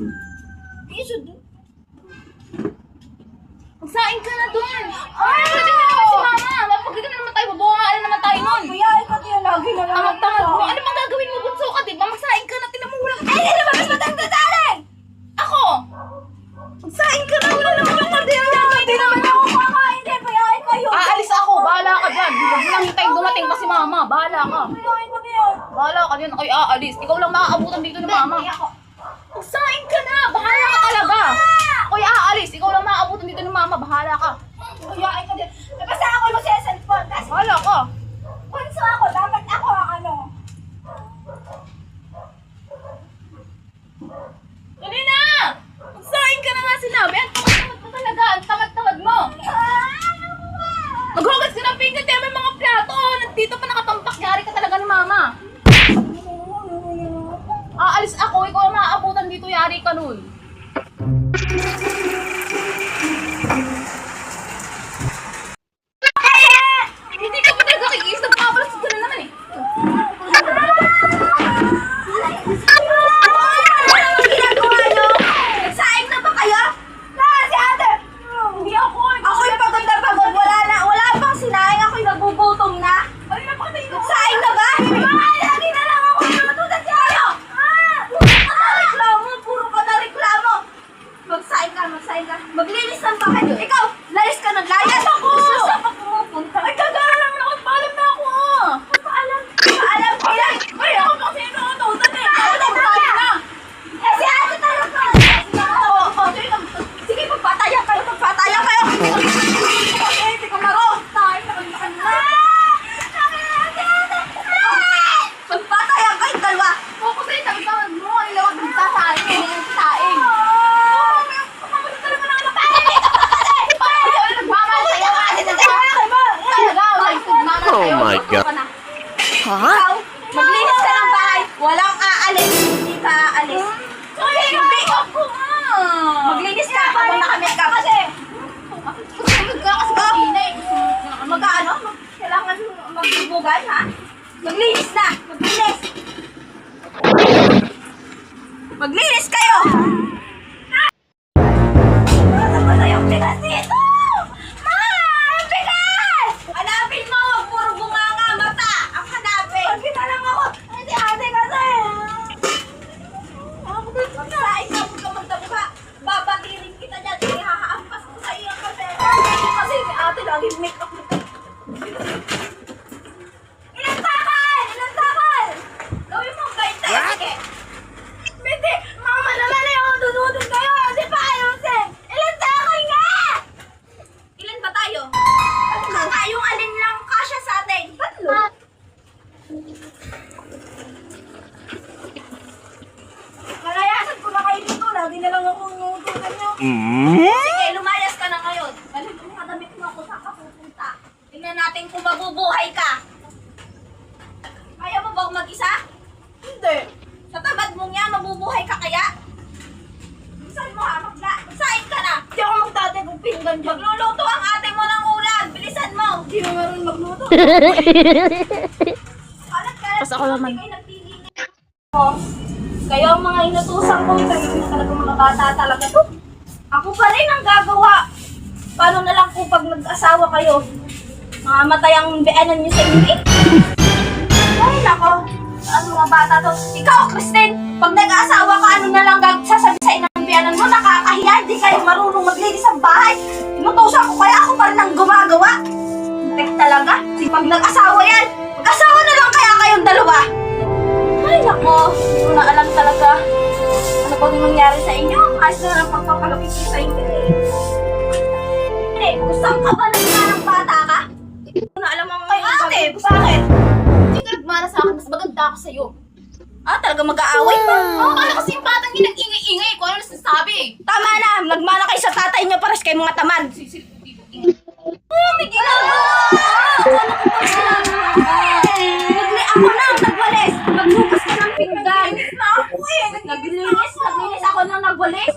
Isod. Magsaing ka na doon. Ay, pwede na naman si mama. Mapagkita na naman tayo. Babungaan naman tayo nun. Kuya, ikaw din lagi na lang. Tamag-tamag mo. Ano bang gagawin mo? Bunso ka, di ba? Magsaing ka na. Tinan mo walang... Ay, hindi naman mas matagdadaling! Ako! Magsaing ka na. Wala naman yung kardero. Hindi naman ako kakain din. Payain kayo. Aalis ako. Bahala ka dyan. Huwag mo lang hintayin dumating pa si mama. Bahala ka. Payain ko din. Bahala ka dyan. Ako'y aalis. Ikaw lang makakabutan dito ni mama. Magsaing ka na. Bahala ka talaga. Ako'y aalis. Ikaw lang makakabutan dito ni mama. Bahala ka. Payain ko din. Basta ako mo sa cellphone. Kasi Bahala ka. punso ako. Dapat ako ang ano. Dali na! Magsaing ka na nga sinabi. Ang tamad-tamad mo talaga. Ang tamad-tamad mo. Maghugas ka ng pinggan. Tayo may mga plato. Nandito pa nakatampak. Yari ka talaga ni mama. Aalis ako. Ikaw ang maaabutan dito. Yari ka nun. Hindi ka pa talaga kikis. Nagpapalas ka na naman eh. Ano ginagawa nyo? Nagsaing na ba kayo? Si ate. Hindi ako. Ako'y pagod na pagod. Wala pang sinaing. Ako'y nagugutom na. Ay, napakatay ko. Nagsaing na ba? Lagi na lang ako natutunan siya kayo. Puro ka na reklamo. Puro ka na reklamo. Magsaing ka. Maglinis ng bahay. Ikaw, layas ka ng layas. Saan ka pumupunta? Ay, gagara naman ako. Paalam na ako ah. Paalam sila. Ay, ako kasi inuutosan eh. Ako na, paalam na. Eh, si ate tayo pa. Sige, magpatayan kayo. Hindi ko maro. Magpatayan kayo dalawa. Oo, kasi tawag mo. Ang lawag ng sasain. Ang sasain. Oh my God. Ikaw, maglinis ka ng bahay. Walang aalis. Hindi ka aalis. Hindi. Maglinis ka habang nakamake-up. Kasi, mag-ano? Kailangan magbubugay, ha? Maglinis na. Maglinis kayo. Ano ba na yung bigas dito? Ma! Ang bigas! Hanapin mo! Huwag puro bunganga mata! Ang hanapin! Pagkita lang ako! Ay, si ate kasi! Magsain ka! Huwag ka magtabuka! Babatirin kita dyan! Ihahaampas ko sa iyo kasi! Kasi si ate lagi make up nito! Ilang takal! Gawin mo! Sige! Hindi! Mama naman eh! Ako dunudin kayo! Di ba ayusin? Ilan takal nga? Ilan ba tayo? Yung alin lang kasya sa atin? Tatlo. Nalayasan ko na kayo dito. Lagi na lang akong nutugan nyo. Sige, lumayas ka na ngayon. Galit mo kadamit mo ako saan ka pupunta. Tingnan natin kung mabubuhay ka. Kaya mo ba mag-isa? Hindi. Sa tabad mong yan, mabubuhay ka kaya? Saan mo ha? Magsain ka na. Hindi ako magtatay kung pinggan dyan. Magluluto ang ate mo ng ulam. Bilisan mo. Hindi mo meron magluto. Kalat-kalat. Basta ako naman. Hindi kayo nagpili. Kayo ang mga inutusan ko. Kayo yung talaga mga bata talaga to. Ako pa rin ang gagawa. Paano na lang kung pag nag-asawa kayo? Mamamatay ang beanan niyo sa hindi? Ay, nako. Ano mga bata to? Ikaw, Christine, pag nag-aasawa ka, ano na lang sasabi sa inang biyanan mo? Nakakahiya, hindi kayo marunong maglinis sa bahay. Inutusan ko kaya ako pa rin ang gumagawa. Tek talaga. Pag nag-asawa yan, mag-asawa na lang kaya kayong dalawa. Ay, nako. Hindi ko na alam talaga. Ano bang nangyari sa inyo? Ayos na lang pagpapalaki ko sa inyo. Saan ka ba ng bata ka? Hindi ko na alam ang Ay, ate, bakit? Hindi ka nagmana sa akin. Mas maganda ako sa'yo. Talaga mag-aaway pa? Ano kasi yung batang yun nag-ingay-ingay kung ano nasasabi. Tama na! Nagmana kayo sa tatay niyo pares kayo mga tamad! May ginagawa! Ano ko pa sinabi? Ako na ang nagwalis! Magbukas ka ng pinggan! Naglinis na ako eh! Naglinis ako nang nagwalis!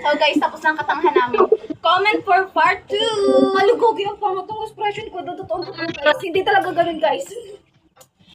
So guys, tapos na ang katanghan namin. Comment for part 2! Malugogi ang pangatong expression ko. Totoo. Hindi talaga ganun guys.